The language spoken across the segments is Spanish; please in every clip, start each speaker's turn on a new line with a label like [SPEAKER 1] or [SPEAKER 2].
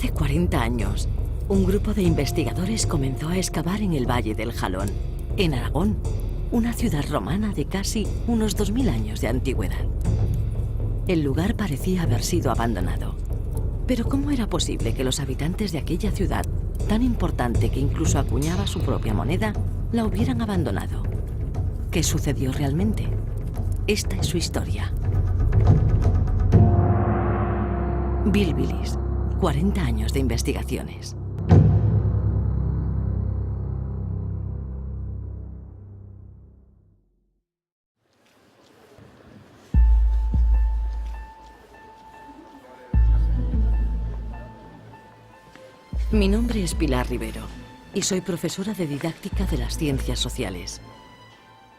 [SPEAKER 1] Hace 40 años, un grupo de investigadores comenzó a excavar en el Valle del Jalón, en Aragón, una ciudad romana de casi unos 2000 años de antigüedad. El lugar parecía haber sido abandonado. Pero ¿cómo era posible que los habitantes de aquella ciudad, tan importante que incluso acuñaba su propia moneda, la hubieran abandonado? ¿Qué sucedió realmente? Esta es su historia. Bilbilis, 40 años de investigaciones. Mi nombre es Pilar Rivero y soy profesora de didáctica de las ciencias sociales.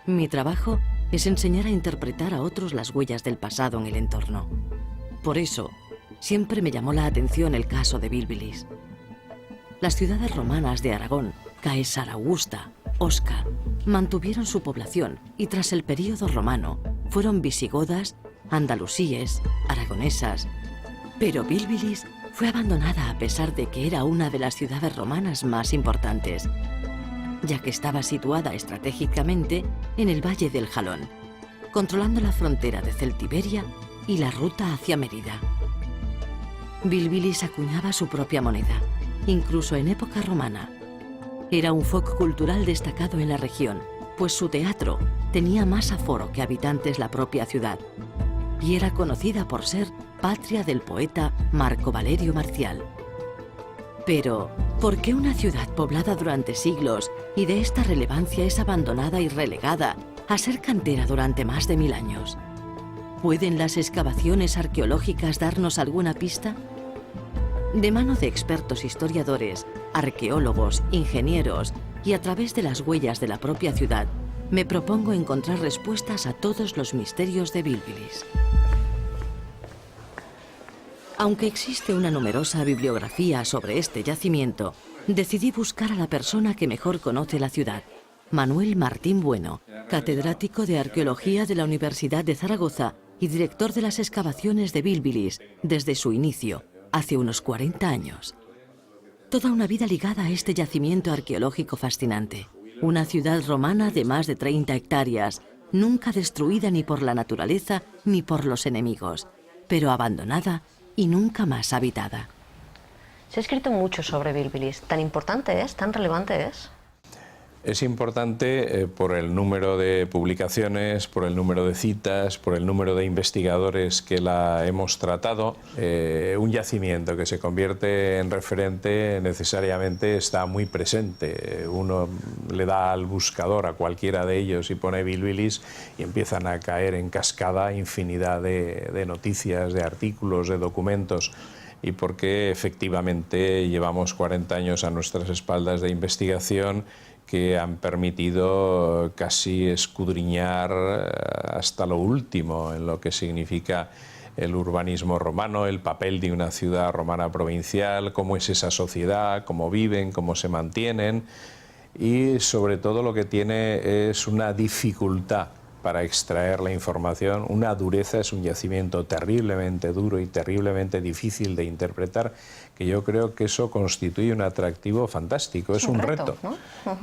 [SPEAKER 1] Mi trabajo es enseñar a interpretar a otros las huellas del pasado en el entorno. Por eso, siempre me llamó la atención el caso de Bilbilis. Las ciudades romanas de Aragón, Caesar Augusta, Osca, mantuvieron su población y tras el período romano fueron visigodas, andalusíes, aragonesas. Pero Bilbilis fue abandonada a pesar de que era una de las ciudades romanas más importantes, ya que estaba situada estratégicamente en el Valle del Jalón, controlando la frontera de Celtiberia y la ruta hacia Mérida. Bilbilis acuñaba su propia moneda, incluso en época romana. Era un foco cultural destacado en la región, pues su teatro tenía más aforo que habitantes la propia ciudad, y era conocida por ser patria del poeta Marco Valerio Marcial. Pero, ¿por qué una ciudad poblada durante siglos y de esta relevancia es abandonada y relegada a ser cantera durante más de 1000 años? ¿Pueden las excavaciones arqueológicas darnos alguna pista? De mano de expertos historiadores, arqueólogos, ingenieros y a través de las huellas de la propia ciudad, me propongo encontrar respuestas a todos los misterios de Bilbilis. Aunque existe una numerosa bibliografía sobre este yacimiento, decidí buscar a la persona que mejor conoce la ciudad, Manuel Martín Bueno, catedrático de Arqueología de la Universidad de Zaragoza y director de las excavaciones de Bilbilis desde su inicio, hace unos 40 años. Toda una vida ligada a este yacimiento arqueológico fascinante. Una ciudad romana de más de 30 hectáreas, nunca destruida ni por la naturaleza ni por los enemigos, pero abandonada y nunca más habitada.
[SPEAKER 2] Se ha escrito mucho sobre Bilbilis. ¿Tan importante es? ¿Tan relevante es?
[SPEAKER 3] Es importante por el número de publicaciones, por el número de citas, por el número de investigadores que la hemos tratado. Un yacimiento que se convierte en referente necesariamente está muy presente. Uno le da al buscador a cualquiera de ellos y pone Bilbilis y empiezan a caer en cascada infinidad de noticias, de artículos, de documentos. Y porque efectivamente llevamos 40 años a nuestras espaldas de investigación que han permitido casi escudriñar hasta lo último en lo que significa el urbanismo romano, el papel de una ciudad romana provincial, cómo es esa sociedad, cómo viven, cómo se mantienen y sobre todo lo que tiene es una dificultad para extraer la información, una dureza, es un yacimiento terriblemente duro y terriblemente difícil de interpretar, que yo creo que eso constituye un atractivo fantástico, es un reto,
[SPEAKER 2] ¿no?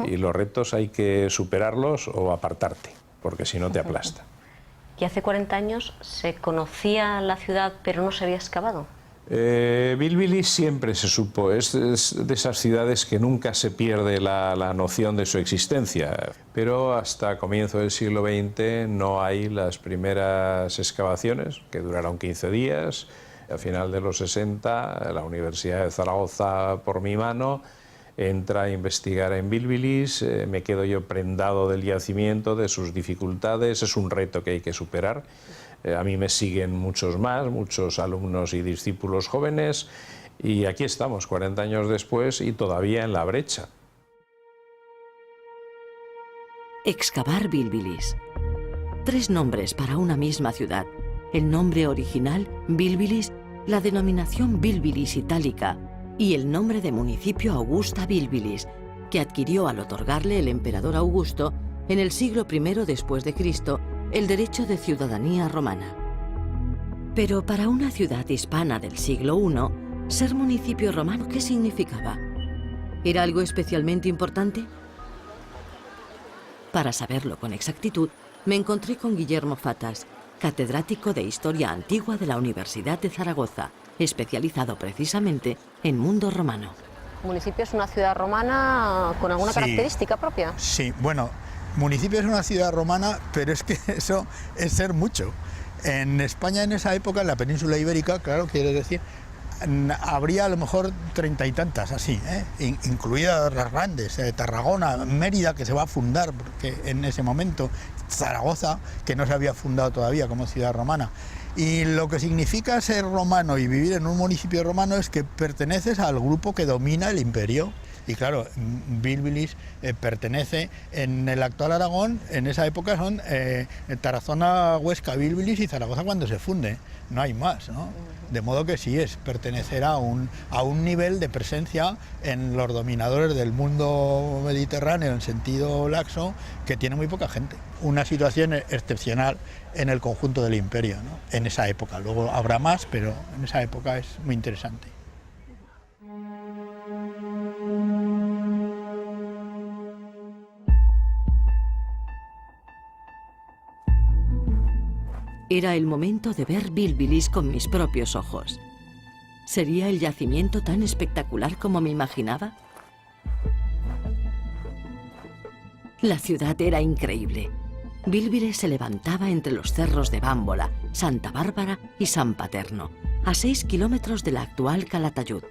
[SPEAKER 3] Y los retos hay que superarlos o apartarte, porque si no te aplasta.
[SPEAKER 2] ¿Y hace 40 años se conocía la ciudad pero no se había excavado?
[SPEAKER 3] Bilbilis siempre se supo, es de esas ciudades que nunca se pierde la noción de su existencia, pero hasta comienzo del siglo XX no hay las primeras excavaciones, que duraron 15 días, a final de los 60 la Universidad de Zaragoza, por mi mano, entra a investigar en Bilbilis, me quedo yo prendado del yacimiento, de sus dificultades, es un reto que hay que superar. A mí me siguen muchos más, muchos alumnos y discípulos jóvenes, y aquí estamos, 40 años después, y todavía en la brecha.
[SPEAKER 1] Excavar Bilbilis. 3 nombres para una misma ciudad. El nombre original, Bilbilis, la denominación Bilbilis itálica, y el nombre de municipio Augusta Bilbilis, que adquirió al otorgarle el emperador Augusto, en el siglo I después de Cristo, el derecho de ciudadanía romana. Pero para una ciudad hispana del siglo I, ¿Ser municipio romano qué significaba? ¿Era algo especialmente importante? Para saberlo con exactitud, me encontré con Guillermo Fatas, catedrático de Historia Antigua de la Universidad de Zaragoza, especializado precisamente en mundo romano.
[SPEAKER 2] ¿Municipio es una ciudad romana con alguna característica propia?
[SPEAKER 4] Sí, bueno, municipio es una ciudad romana, pero es que eso es ser mucho. En España en esa época, en la península ibérica, claro, quiero decir, habría a lo mejor 30 y tantas así, incluidas las grandes, Tarragona, Mérida, que se va a fundar, porque en ese momento Zaragoza, que no se había fundado todavía como ciudad romana. Y lo que significa ser romano y vivir en un municipio romano es que perteneces al grupo que domina el imperio. Y claro, Bílbilis pertenece en el actual Aragón, en esa época son Tarazona, Huesca, Bílbilis y Zaragoza cuando se funde, no hay más, ¿no? De modo que sí es pertenecer a un nivel de presencia en los dominadores del mundo mediterráneo en sentido laxo que tiene muy poca gente. Una situación excepcional en el conjunto del imperio, ¿no? En esa época, luego habrá más, pero en esa época es muy interesante.
[SPEAKER 1] Era el momento de ver Bílbilis con mis propios ojos. ¿Sería el yacimiento tan espectacular como me imaginaba? La ciudad era increíble. Bílbilis se levantaba entre los cerros de Bámbola, Santa Bárbara y San Paterno, a 6 kilómetros de la actual Calatayud.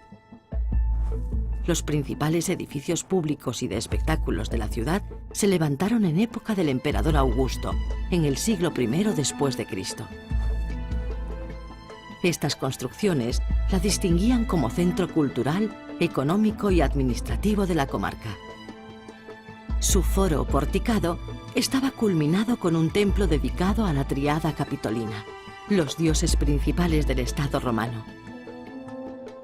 [SPEAKER 1] Los principales edificios públicos y de espectáculos de la ciudad se levantaron en época del emperador Augusto, en el siglo I después de Cristo. Estas construcciones la distinguían como centro cultural, económico y administrativo de la comarca. Su foro porticado estaba culminado con un templo dedicado a la Tríada Capitolina, los dioses principales del Estado romano.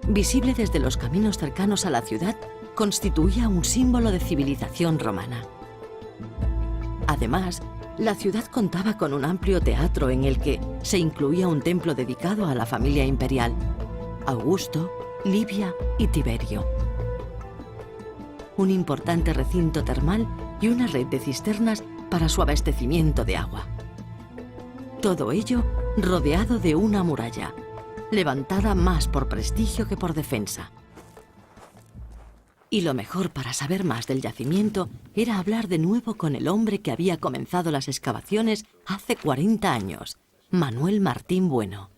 [SPEAKER 1] Visible desde los caminos cercanos a la ciudad, constituía un símbolo de civilización romana. Además, la ciudad contaba con un amplio teatro en el que se incluía un templo dedicado a la familia imperial, Augusto, Livia y Tiberio. Un importante recinto termal y una red de cisternas para su abastecimiento de agua. Todo ello rodeado de una muralla, levantada más por prestigio que por defensa. Y lo mejor para saber más del yacimiento era hablar de nuevo con el hombre que había comenzado las excavaciones hace 40 años, Manuel Martín Bueno.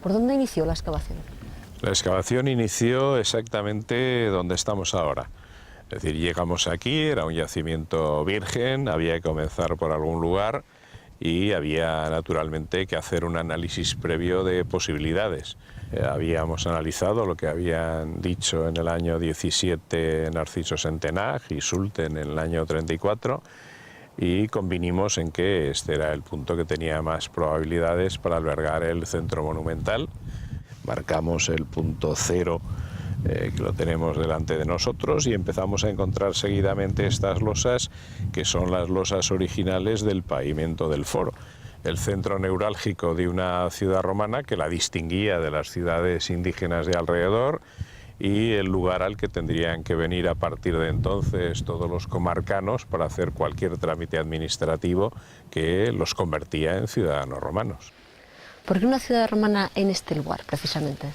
[SPEAKER 2] ¿Por dónde inició la excavación?
[SPEAKER 3] La excavación inició exactamente donde estamos ahora. Es decir, llegamos aquí, era un yacimiento virgen, había que comenzar por algún lugar y había naturalmente que hacer un análisis previo de posibilidades. Habíamos analizado lo que habían dicho en el año 17 Narciso Centenag y Sulten en el año 34 y convinimos en que este era el punto que tenía más probabilidades para albergar el centro monumental. Marcamos el punto cero, que lo tenemos delante de nosotros, y empezamos a encontrar seguidamente estas losas, que son las losas originales del pavimento del foro. El centro neurálgico de una ciudad romana que la distinguía de las ciudades indígenas de alrededor y el lugar al que tendrían que venir a partir de entonces todos los comarcanos para hacer cualquier trámite administrativo que los convertía en ciudadanos romanos.
[SPEAKER 2] ¿Por qué una ciudad romana en este lugar, precisamente?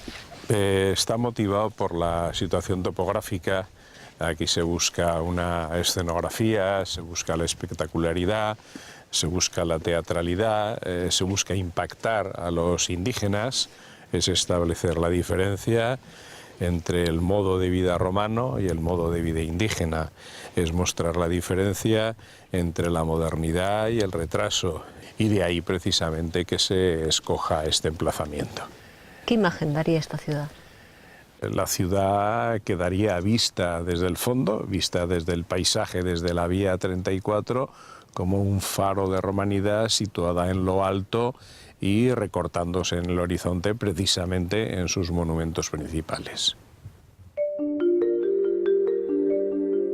[SPEAKER 3] Está motivado por la situación topográfica. Aquí se busca una escenografía, se busca la espectacularidad, se busca la teatralidad, se busca impactar a los indígenas, es establecer la diferencia entre el modo de vida romano y el modo de vida indígena, es mostrar la diferencia entre la modernidad y el retraso, y de ahí precisamente que se escoja este emplazamiento.
[SPEAKER 2] ¿Qué imagen daría esta ciudad?
[SPEAKER 3] La ciudad quedaría vista desde el fondo, vista desde el paisaje, desde la vía 34, como un faro de romanidad situada en lo alto y recortándose en el horizonte precisamente en sus monumentos principales.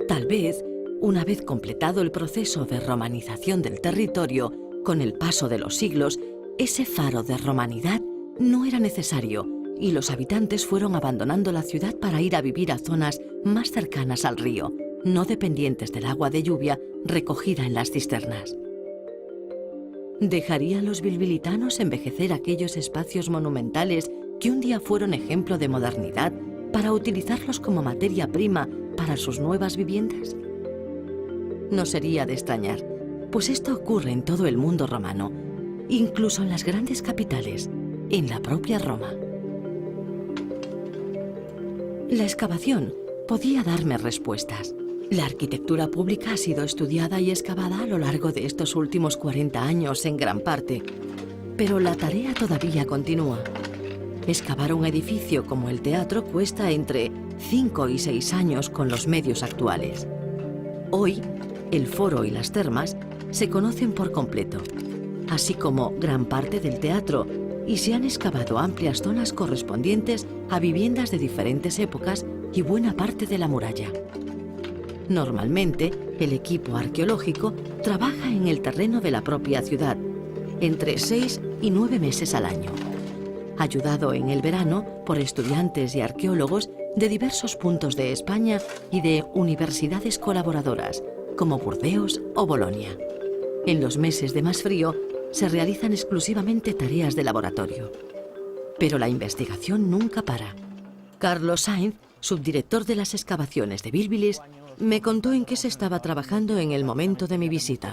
[SPEAKER 1] Tal vez, una vez completado el proceso de romanización del territorio, con el paso de los siglos, ese faro de romanidad no era necesario y los habitantes fueron abandonando la ciudad para ir a vivir a zonas más cercanas al río, no dependientes del agua de lluvia recogida en las cisternas. ¿Dejarían los bilbilitanos envejecer aquellos espacios monumentales que un día fueron ejemplo de modernidad para utilizarlos como materia prima para sus nuevas viviendas? No sería de extrañar, pues esto ocurre en todo el mundo romano, incluso en las grandes capitales, en la propia Roma. La excavación podía darme respuestas. La arquitectura pública ha sido estudiada y excavada a lo largo de estos últimos 40 años en gran parte, pero la tarea todavía continúa. Excavar un edificio como el teatro cuesta entre 5 y 6 años con los medios actuales. Hoy, el foro y las termas se conocen por completo, así como gran parte del teatro, y se han excavado amplias zonas correspondientes a viviendas de diferentes épocas y buena parte de la muralla. Normalmente, el equipo arqueológico trabaja en el terreno de la propia ciudad, entre 6 y 9 meses al año, ayudado en el verano por estudiantes y arqueólogos de diversos puntos de España y de universidades colaboradoras, como Burdeos o Bolonia. En los meses de más frío, se realizan exclusivamente tareas de laboratorio. Pero la investigación nunca para. Carlos Sainz, subdirector de las excavaciones de Bílbilis, me contó en qué se estaba trabajando en el momento de mi visita.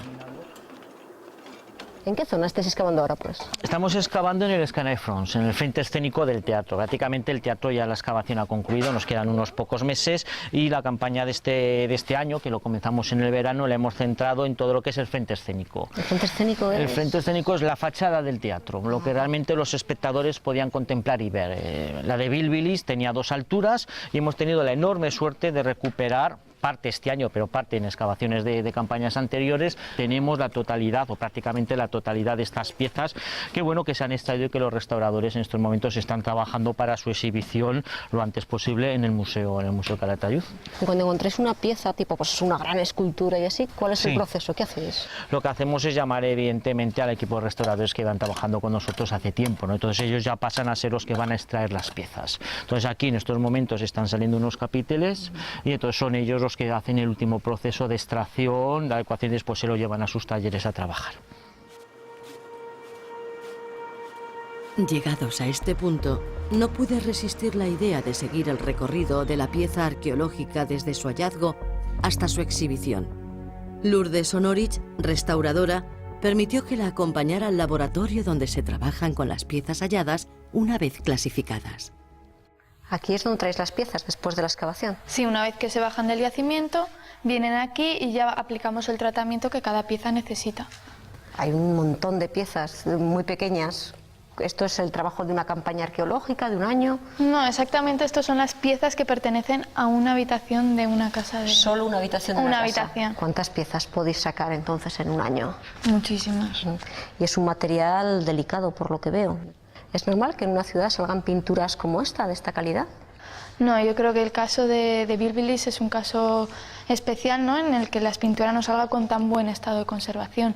[SPEAKER 2] ¿En qué zona estáis excavando ahora, pues?
[SPEAKER 5] Estamos excavando en el Scanai Front, en el frente escénico del teatro. Prácticamente el teatro ya la excavación ha concluido, nos quedan unos pocos meses y la campaña de este año, que lo comenzamos en el verano, la hemos centrado en todo lo que es el frente escénico.
[SPEAKER 2] ¿El frente escénico es?
[SPEAKER 5] El frente escénico es la fachada del teatro, lo que realmente los espectadores podían contemplar y ver. La de Bílbilis tenía 2 alturas y hemos tenido la enorme suerte de recuperar parte este año, pero parte en excavaciones de campañas anteriores. Tenemos la totalidad o prácticamente la totalidad de estas piezas que bueno que se han extraído y que los restauradores en estos momentos están trabajando para su exhibición lo antes posible en el Museo Calatayud.
[SPEAKER 2] Cuando encontréis una pieza tipo pues una gran escultura y así, ¿cuál es el
[SPEAKER 5] Sí.
[SPEAKER 2] proceso? ¿Qué hacéis?
[SPEAKER 5] Lo que hacemos es llamar evidentemente al equipo de restauradores que van trabajando con nosotros hace tiempo, ¿no? Entonces ellos ya pasan a ser los que van a extraer las piezas. Entonces aquí en estos momentos están saliendo unos capiteles y entonces son ellos los que hacen el último proceso de extracción, la ecuación, y después se lo llevan a sus talleres a trabajar.
[SPEAKER 1] Llegados a este punto, no pude resistir la idea de seguir el recorrido de la pieza arqueológica desde su hallazgo hasta su exhibición. Lourdes Honorich, restauradora, permitió que la acompañara al laboratorio donde se trabajan con las piezas halladas una vez clasificadas.
[SPEAKER 2] Aquí es donde traéis las piezas después de la excavación.
[SPEAKER 6] Sí, una vez que se bajan del yacimiento, vienen aquí y ya aplicamos el tratamiento que cada pieza necesita.
[SPEAKER 2] Hay un montón de piezas muy pequeñas. ¿Esto es el trabajo de una campaña arqueológica de un año?
[SPEAKER 6] No, exactamente, estas son las piezas que pertenecen a una habitación de una casa de...
[SPEAKER 2] Solo una habitación de
[SPEAKER 6] Una
[SPEAKER 2] una casa.
[SPEAKER 6] habitación.
[SPEAKER 2] ¿Cuántas piezas podéis sacar entonces en un año?
[SPEAKER 6] Muchísimas.
[SPEAKER 2] Y es un material delicado por lo que veo. ¿Es normal que en una ciudad salgan pinturas como esta, de esta calidad?
[SPEAKER 6] No, yo creo que el caso de Bílbilis es un caso especial, ¿no?, en el que la pintura no salga con tan buen estado de conservación.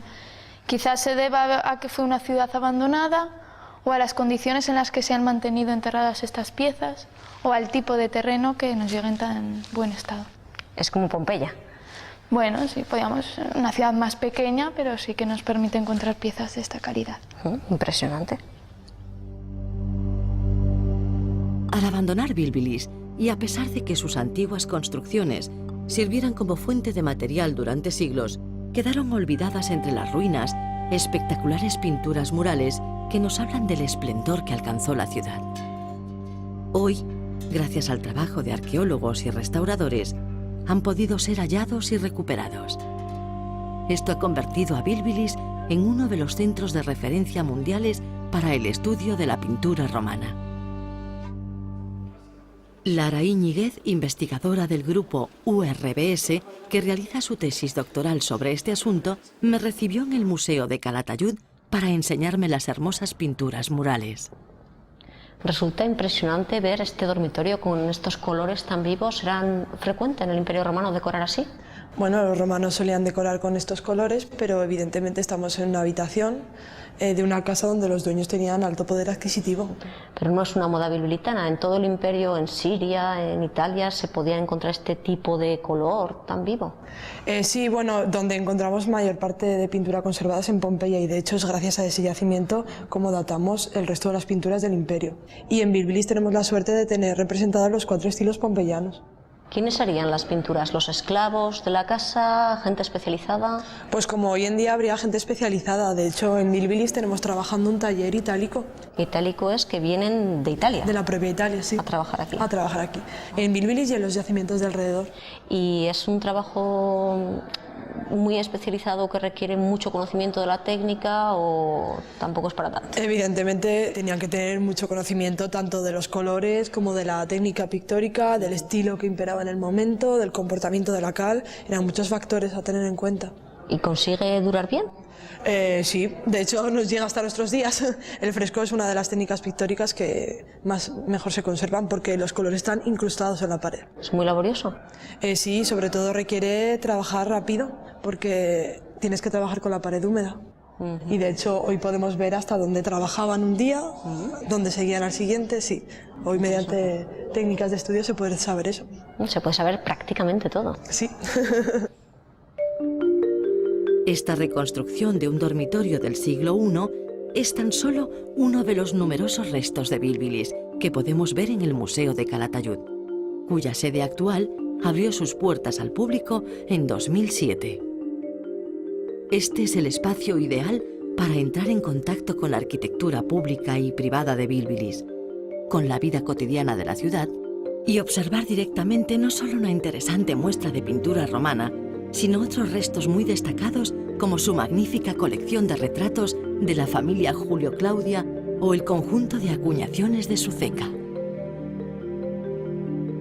[SPEAKER 6] Quizás se deba a que fue una ciudad abandonada, o a las condiciones en las que se han mantenido enterradas estas piezas, o al tipo de terreno que nos llega en tan buen estado.
[SPEAKER 2] Es como Pompeya.
[SPEAKER 6] Bueno, sí, podríamos, una ciudad más pequeña, pero sí que nos permite encontrar piezas de esta calidad.
[SPEAKER 2] Impresionante.
[SPEAKER 1] Al abandonar Bílbilis, y a pesar de que sus antiguas construcciones sirvieran como fuente de material durante siglos, quedaron olvidadas entre las ruinas espectaculares pinturas murales que nos hablan del esplendor que alcanzó la ciudad. Hoy, gracias al trabajo de arqueólogos y restauradores, han podido ser hallados y recuperados. Esto ha convertido a Bílbilis en uno de los centros de referencia mundiales para el estudio de la pintura romana. Lara Íñiguez, investigadora del grupo URBS, que realiza su tesis doctoral sobre este asunto, me recibió en el Museo de Calatayud para enseñarme las hermosas pinturas murales.
[SPEAKER 2] Resulta impresionante ver este dormitorio con estos colores tan vivos. ¿Era frecuente en el Imperio Romano decorar así?
[SPEAKER 7] Bueno, los romanos solían decorar con estos colores, pero evidentemente estamos en una habitación de una casa donde los dueños tenían alto poder adquisitivo.
[SPEAKER 2] Pero no es una moda bilbilitana. En todo el imperio, en Siria, en Italia, se podía encontrar este tipo de color tan vivo.
[SPEAKER 7] Sí, bueno, donde encontramos mayor parte de pintura conservada es en Pompeya, y de hecho es gracias a ese yacimiento como datamos el resto de las pinturas del imperio. Y en Bilbilis tenemos la suerte de tener representados los 4 estilos pompeyanos.
[SPEAKER 2] ¿Quiénes harían las pinturas? ¿Los esclavos de la casa? ¿Gente especializada?
[SPEAKER 7] Pues como hoy en día habría gente especializada. De hecho, en Bilbilis tenemos trabajando un taller itálico.
[SPEAKER 2] Itálico es que vienen de Italia.
[SPEAKER 7] De la propia Italia, sí.
[SPEAKER 2] A trabajar aquí.
[SPEAKER 7] A trabajar aquí. En Bilbilis y en los yacimientos de alrededor.
[SPEAKER 2] Y es un trabajo muy especializado que requiere mucho conocimiento de la técnica, o tampoco es para tanto.
[SPEAKER 7] Evidentemente tenían que tener mucho conocimiento tanto de los colores como de la técnica pictórica, del estilo que imperaba en el momento, del comportamiento de la cal. Eran muchos factores a tener en cuenta.
[SPEAKER 2] ¿Y consigue durar bien?
[SPEAKER 7] Sí, de hecho nos llega hasta nuestros días. El fresco es una de las técnicas pictóricas que mejor se conservan porque los colores están incrustados en la pared.
[SPEAKER 2] ¿Es muy laborioso?
[SPEAKER 7] Sí, sobre todo requiere trabajar rápido porque tienes que trabajar con la pared húmeda. Y de hecho hoy podemos ver hasta dónde trabajaban un día, dónde seguían al siguiente, sí. Hoy mediante técnicas de estudio se puede saber eso.
[SPEAKER 2] Se puede saber prácticamente todo.
[SPEAKER 7] Sí.
[SPEAKER 1] Esta reconstrucción de un dormitorio del siglo I es tan solo uno de los numerosos restos de Bilbilis que podemos ver en el Museo de Calatayud, cuya sede actual abrió sus puertas al público en 2007. Este es el espacio ideal para entrar en contacto con la arquitectura pública y privada de Bilbilis, con la vida cotidiana de la ciudad, y observar directamente no solo una interesante muestra de pintura romana, sino otros restos muy destacados como su magnífica colección de retratos de la familia Julio Claudia o el conjunto de acuñaciones de Suceca.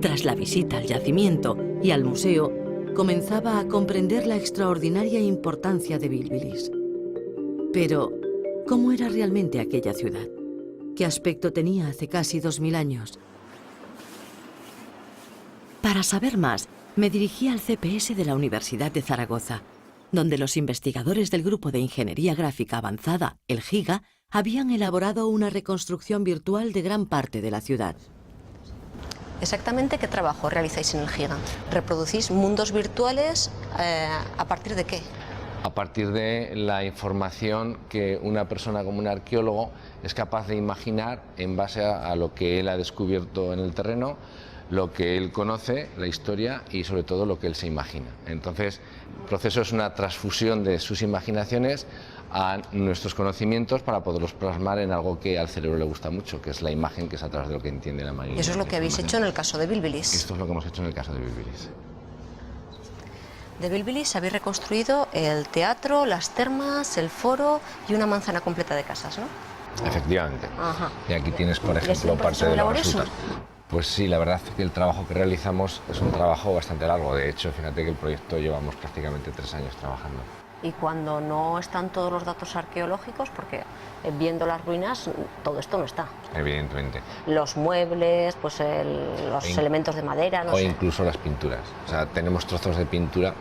[SPEAKER 1] Tras la visita al yacimiento y al museo, comenzaba a comprender la extraordinaria importancia de Bilbilis. Pero, ¿cómo era realmente aquella ciudad? ¿Qué aspecto tenía hace casi 2000 años? Para saber más, me dirigí al CPS de la Universidad de Zaragoza, donde los investigadores del Grupo de Ingeniería Gráfica Avanzada, el GIGA, habían elaborado una reconstrucción virtual de gran parte de la ciudad.
[SPEAKER 2] ¿Exactamente qué trabajo realizáis en el GIGA? ¿Reproducís mundos virtuales a partir de qué?
[SPEAKER 8] A partir de la información que una persona como un arqueólogo es capaz de imaginar en base a lo que él ha descubierto en el terreno, lo que él conoce, la historia y sobre todo lo que él se imagina. Entonces, el proceso es una transfusión de sus imaginaciones a nuestros conocimientos para poderlos plasmar en algo que al cerebro le gusta mucho, que es la imagen, que es a través de lo que entiende la mayoría.
[SPEAKER 2] ¿Y eso es lo que habéis hecho en el caso de Bilbilis?
[SPEAKER 8] Esto es lo que hemos hecho en el caso de Bilbilis.
[SPEAKER 2] De Bilbilis habéis reconstruido el teatro, las termas, el foro y una manzana completa de casas, ¿no?
[SPEAKER 8] Efectivamente.
[SPEAKER 2] Ajá.
[SPEAKER 8] Y aquí tienes, por
[SPEAKER 2] ¿Y
[SPEAKER 8] ejemplo,
[SPEAKER 2] es
[SPEAKER 8] parte de los
[SPEAKER 2] laborioso?
[SPEAKER 8] resultados. Pues sí, la verdad es que el trabajo que realizamos es un trabajo bastante largo. De hecho, fíjate que el proyecto llevamos prácticamente 3 años trabajando.
[SPEAKER 2] Y cuando no están todos los datos arqueológicos, porque viendo las ruinas todo esto no está.
[SPEAKER 8] Evidentemente.
[SPEAKER 2] Los muebles, pues los elementos de madera, no
[SPEAKER 8] o
[SPEAKER 2] sé.
[SPEAKER 8] incluso las pinturas. O sea, tenemos trozos de pintura,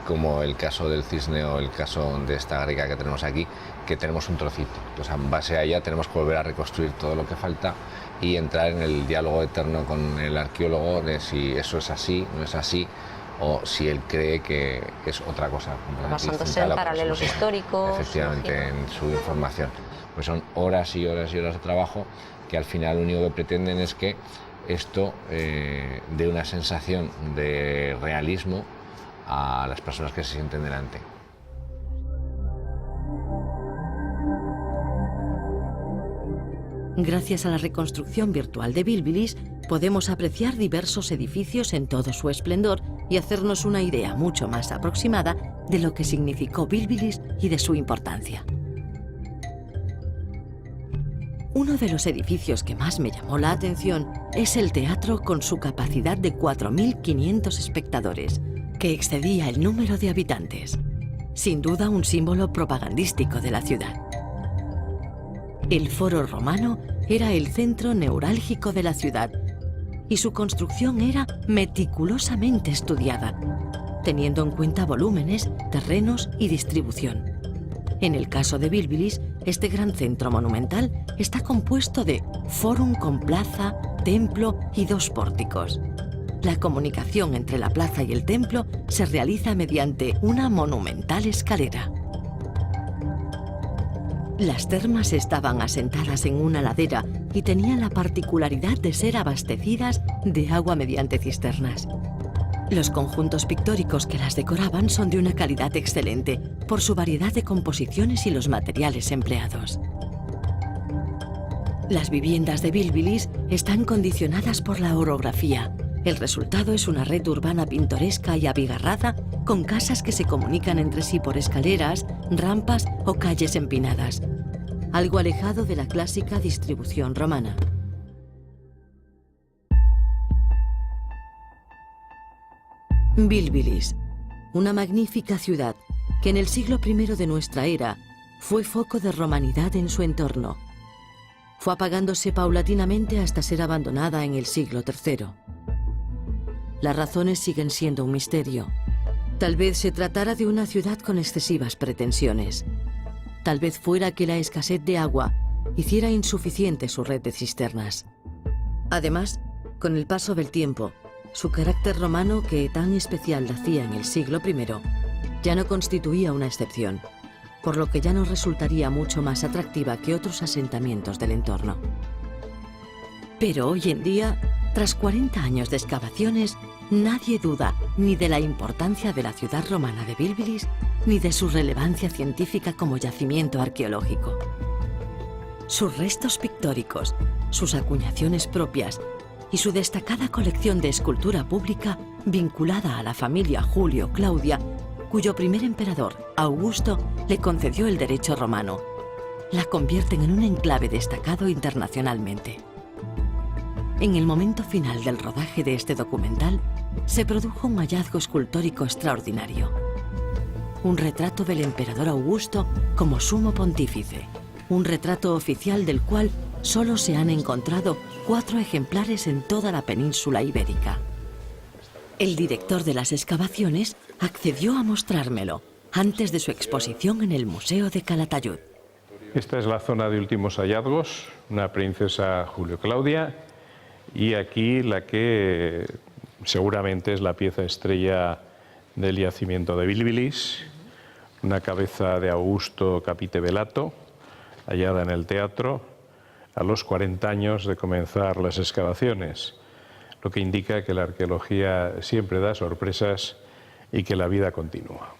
[SPEAKER 8] como el caso del cisne o el caso de esta greca que tenemos aquí, que tenemos un trocito. Entonces, en base a ella tenemos que volver a reconstruir todo lo que falta y entrar en el diálogo eterno con el arqueólogo de si eso es así, no es así, o si él cree que es otra cosa.
[SPEAKER 2] Basándose en paralelos históricos.
[SPEAKER 8] Efectivamente, en su información. Pues son horas y horas y horas de trabajo que al final lo único que pretenden es que esto dé una sensación de realismo a las personas que se sienten delante.
[SPEAKER 1] Gracias a la reconstrucción virtual de Bilbilis, podemos apreciar diversos edificios en todo su esplendor y hacernos una idea mucho más aproximada de lo que significó Bilbilis y de su importancia. Uno de los edificios que más me llamó la atención es el teatro con su capacidad de 4.500 espectadores, que excedía el número de habitantes. Sin duda un símbolo propagandístico de la ciudad. El Foro Romano era el centro neurálgico de la ciudad y su construcción era meticulosamente estudiada, teniendo en cuenta volúmenes, terrenos y distribución. En el caso de Bilbilis, este gran centro monumental está compuesto de fórum con plaza, templo y 2 pórticos. La comunicación entre la plaza y el templo se realiza mediante una monumental escalera. Las termas estaban asentadas en una ladera y tenían la particularidad de ser abastecidas de agua mediante cisternas. Los conjuntos pictóricos que las decoraban son de una calidad excelente por su variedad de composiciones y los materiales empleados. Las viviendas de Bilbilis están condicionadas por la orografía. El resultado es una red urbana pintoresca y abigarrada con casas que se comunican entre sí por escaleras, rampas o calles empinadas, algo alejado de la clásica distribución romana. Bilbilis, una magnífica ciudad que en el siglo I de nuestra era fue foco de romanidad en su entorno. Fue apagándose paulatinamente hasta ser abandonada en el siglo III. Las razones siguen siendo un misterio. Tal vez se tratara de una ciudad con excesivas pretensiones. Tal vez fuera que la escasez de agua hiciera insuficiente su red de cisternas. Además, con el paso del tiempo, su carácter romano, que tan especial la hacía en el siglo I, ya no constituía una excepción, por lo que ya no resultaría mucho más atractiva que otros asentamientos del entorno. Pero hoy en día, tras 40 años de excavaciones, nadie duda ni de la importancia de la ciudad romana de Bilbilis, ni de su relevancia científica como yacimiento arqueológico. Sus restos pictóricos, sus acuñaciones propias y su destacada colección de escultura pública vinculada a la familia Julio-Claudia, cuyo primer emperador, Augusto, le concedió el derecho romano, la convierten en un enclave destacado internacionalmente. En el momento final del rodaje de este documental, se produjo un hallazgo escultórico extraordinario. Un retrato del emperador Augusto como sumo pontífice, un retrato oficial del cual solo se han encontrado 4 ejemplares en toda la península ibérica. El director de las excavaciones accedió a mostrármelo antes de su exposición en el Museo de Calatayud.
[SPEAKER 3] Esta es la zona de últimos hallazgos, una princesa Julio-Claudia, y aquí la que seguramente es la pieza estrella del yacimiento de Bilbilis, una cabeza de Augusto Capite Velato, hallada en el teatro a los 40 años de comenzar las excavaciones, lo que indica que la arqueología siempre da sorpresas y que la vida continúa.